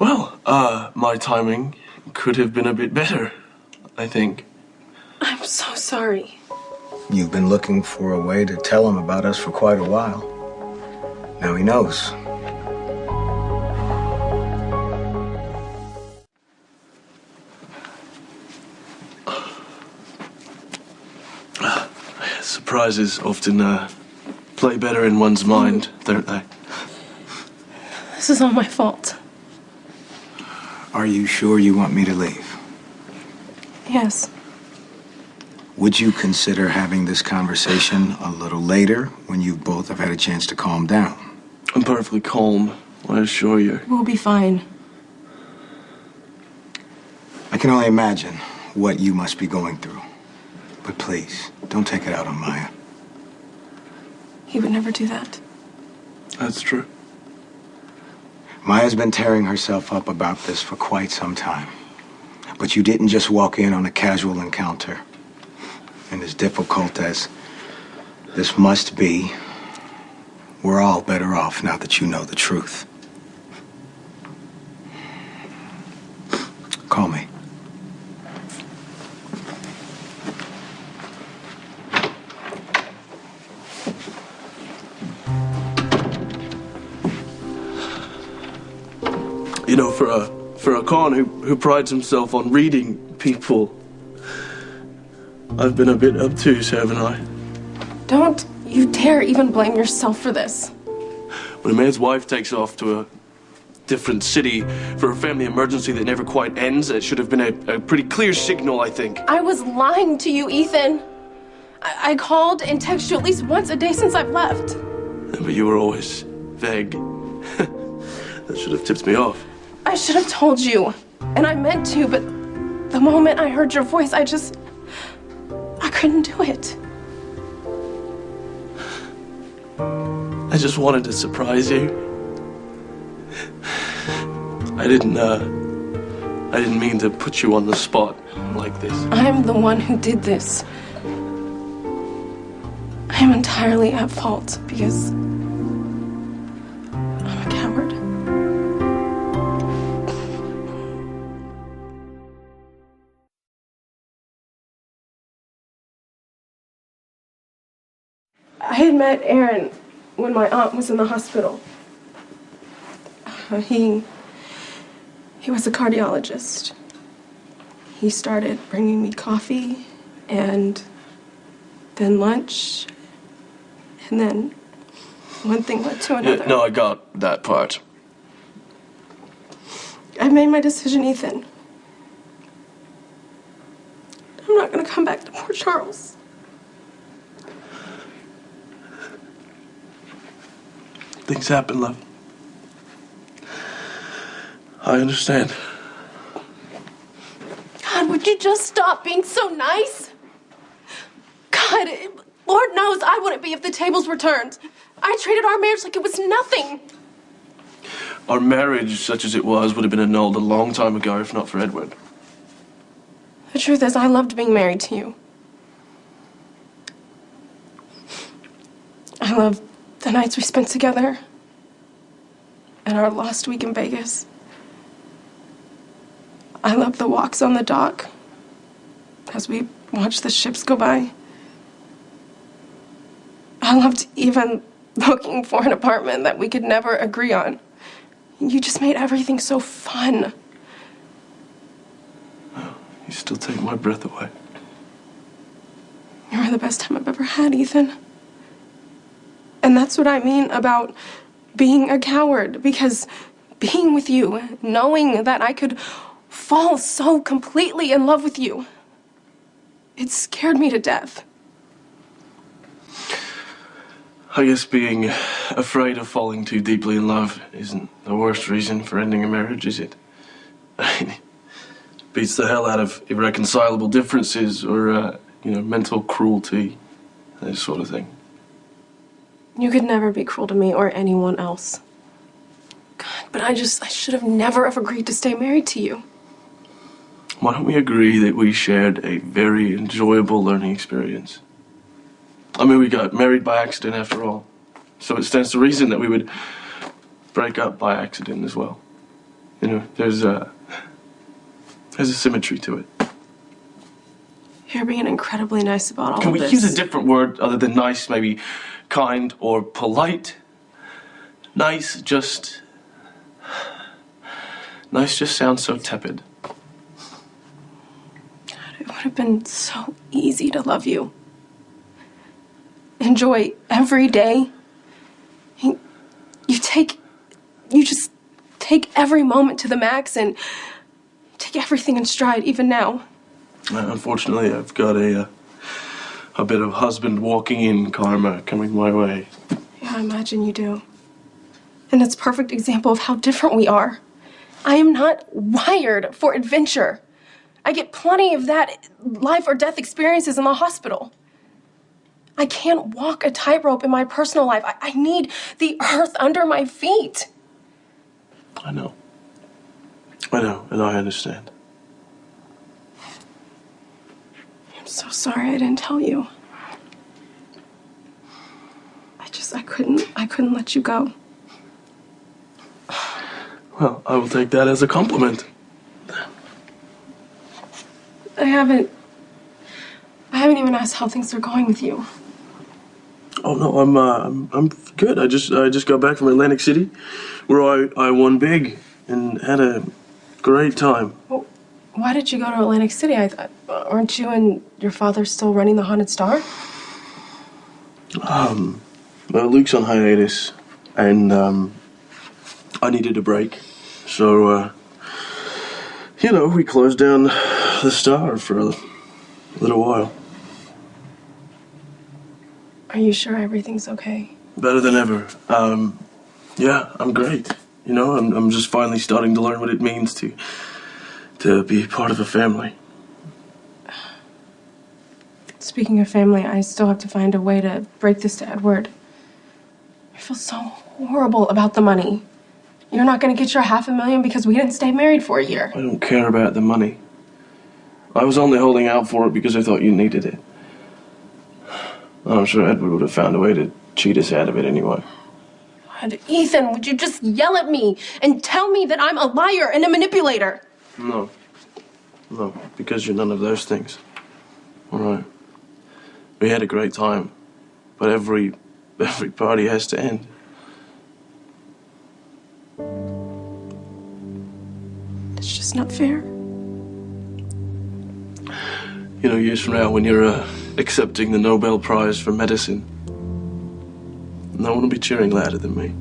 Well, my timing could have been a bit better, I think. I'm so sorry. You've been looking for a way to tell him about us for quite a while. Now he knows. Surprises often play better in one's mind, don't they? This is all my fault. Are you sure you want me to leave? Yes. Would you consider having this conversation a little later when you both have had a chance to calm down? I'm perfectly calm, I assure you. We'll be fine. I can only imagine what you must be going through. But please, don't take it out on Maya. He would never do that. That's true. Maya's been tearing herself up about this for quite some time. But you didn't just walk in on a casual encounter. And as difficult as this must be, we're all better off now that you know the truth. Call me. You know, for a con who prides himself on reading people, I've been a bit obtuse, haven't I? Don't you dare even blame yourself for this. When a man's wife takes off to a different city for a family emergency that never quite ends, it should have been a pretty clear signal, I think. I was lying to you, Ethan. I called and texted you at least once a day since I've left. But you were always vague. That should have tipped me off. I should have told you, and I meant to, but the moment I heard your voice, I couldn't do it. I just wanted to surprise you. I didn't mean to put you on the spot like this. I'm the one who did this. I am entirely at fault because I'm a coward. I had met Aaron when my aunt was in the hospital. He was a cardiologist. He started bringing me coffee and then lunch, and then one thing led to another. Yeah, no, I got that part. I made my decision, Ethan. I'm not gonna come back to Port Charles. Things happen, love. I understand. God, would you just stop being so nice? God, Lord knows I wouldn't be if the tables were turned. I treated our marriage like it was nothing. Our marriage, such as it was, would have been annulled a long time ago if not for Edward. The truth is, I loved being married to you. I loved the nights we spent together and our last week in Vegas. I loved the walks on the dock as we watched the ships go by. I loved even looking for an apartment that we could never agree on. You just made everything so fun. Oh, you still take my breath away. You were the best time I've ever had, Ethan. And that's what I mean about being a coward, because being with you, knowing that I could fall so completely in love with you, it scared me to death. I guess being afraid of falling too deeply in love isn't the worst reason for ending a marriage, is it? I mean, it beats the hell out of irreconcilable differences or, mental cruelty, that sort of thing. You could never be cruel to me or anyone else. God, but I should have never have agreed to stay married to you. Why don't we agree that we shared a very enjoyable learning experience? I mean, we got married by accident after all. So it stands to reason that we would break up by accident as well. You know, there's a symmetry to it. You're being incredibly nice about all Can of we this. use a different word other than nice? Maybe kind or polite? Nice just sounds so tepid. It would have been so easy to love you. Enjoy every day. You just take every moment to the max and take everything in stride, even now. Unfortunately, I've got a bit of husband walking in karma coming my way. Yeah, I imagine you do. And it's a perfect example of how different we are. I am not wired for adventure. I get plenty of that life or death experiences in the hospital. I can't walk a tightrope in my personal life. I need the earth under my feet. I know, and I understand. I'm so sorry I didn't tell you. I couldn't let you go. Well, I will take that as a compliment. I haven't even asked how things are going with you. Oh no, I'm good. I just got back from Atlantic City, where I won big and had a great time. Well, why did you go to Atlantic City? I thought, aren't you and your father still running the Haunted Star? Well, Luke's on hiatus, and I needed a break, so we closed down the Star for a little while. Are you sure everything's okay? Better than ever. Yeah, I'm great. You know, I'm just finally starting to learn what it means to be part of a family. Speaking of family, I still have to find a way to break this to Edward. I feel so horrible about the money. You're not going to get your $500,000 because we didn't stay married for a year. I don't care about the money. I was only holding out for it because I thought you needed it. I'm sure Edward would have found a way to cheat us out of it anyway. God, Ethan, would you just yell at me and tell me that I'm a liar and a manipulator? No, because you're none of those things. All right. We had a great time, but every party has to end. It's just not fair. You know, years from now, when you're accepting the Nobel Prize for medicine, no one will be cheering louder than me.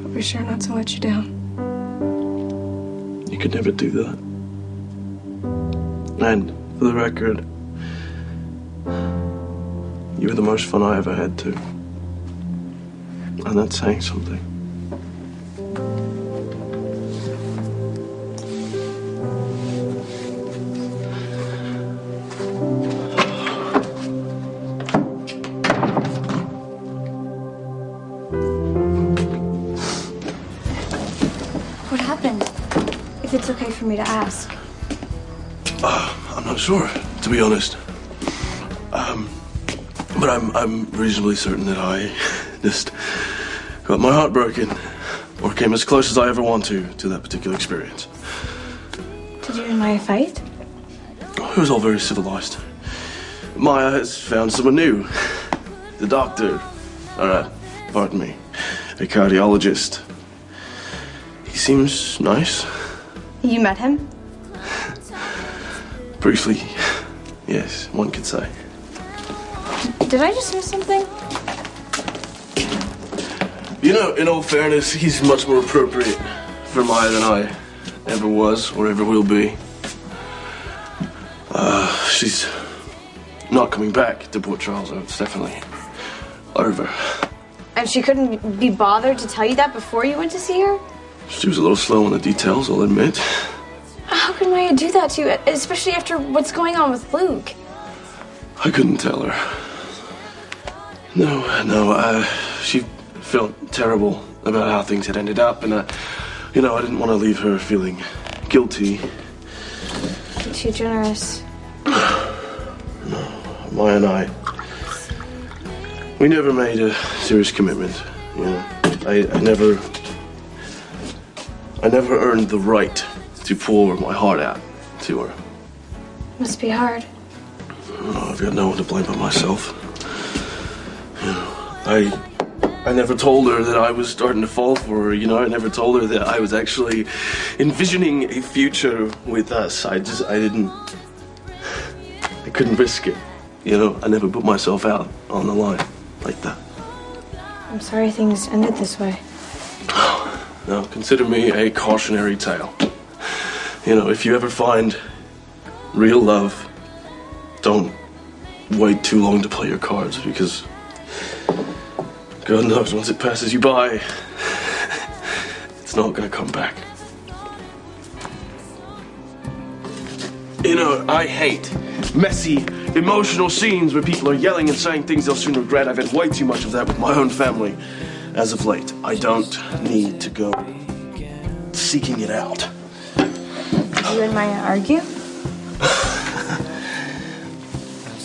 I'll be sure not to let you down. You could never do that. And, for the record, you were the most fun I ever had, too. And that's saying something. What happened? If it's okay for me to ask. I'm not sure, to be honest. But I'm reasonably certain that I just got my heart broken, or came as close as I ever want to that particular experience. Did you and Maya fight? It was all very civilized. Maya has found someone new. The doctor. Pardon me. A cardiologist. He seems nice. You met him? Briefly, yes, one could say. Did I just miss something? You know, in all fairness, he's much more appropriate for Maya than I ever was or ever will be. She's not coming back to Port Charles. It's definitely over. And she couldn't be bothered to tell you that before you went to see her? She was a little slow on the details, I'll admit. How could Maya do that to you, especially after what's going on with Luke? I couldn't tell her. No, she felt terrible about how things had ended up, and I didn't want to leave her feeling guilty. You're too generous. No, Maya and I, we never made a serious commitment. You know, I never earned the right to pour my heart out to her. Must be hard. Oh, I've got no one to blame but myself. You know, I never told her that I was starting to fall for her, you know. I never told her that I was actually envisioning a future with us. I couldn't risk it, you know. I never put myself out on the line like that. I'm sorry things ended this way. Now, consider me a cautionary tale. You know, if you ever find real love, don't wait too long to play your cards, because God knows once it passes you by, it's not gonna come back. You know, I hate messy, emotional scenes where people are yelling and saying things they'll soon regret. I've had way too much of that with my own family as of late. I don't need to go seeking it out. You and Maya argue?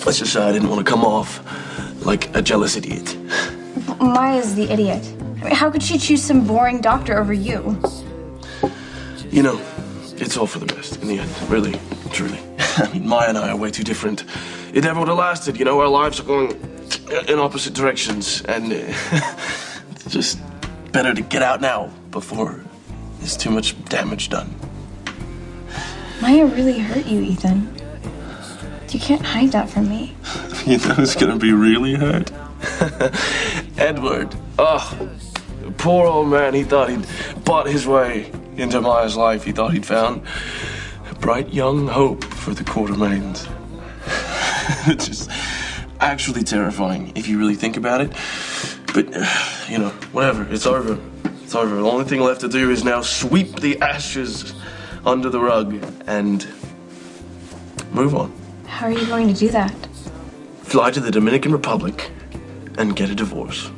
Let's just say I didn't want to come off like a jealous idiot. Maya's the idiot. I mean, how could she choose some boring doctor over you? You know, it's all for the best in the end, really, truly. I mean, Maya and I are way too different. It never would have lasted, you know, our lives are going in opposite directions, and it's just better to get out now before there's too much damage done. Maya really hurt you, Ethan. You can't hide that from me. You know who's gonna be really hurt? Edward. Oh, poor old man. He thought he'd bought his way into Maya's life. He thought he'd found a bright young hope for the Quartermains. It's just actually terrifying if you really think about it. But, you know, whatever. It's over. It's over. The only thing left to do is now sweep the ashes under the rug and move on. How are you going to do that? Fly to the Dominican Republic and get a divorce.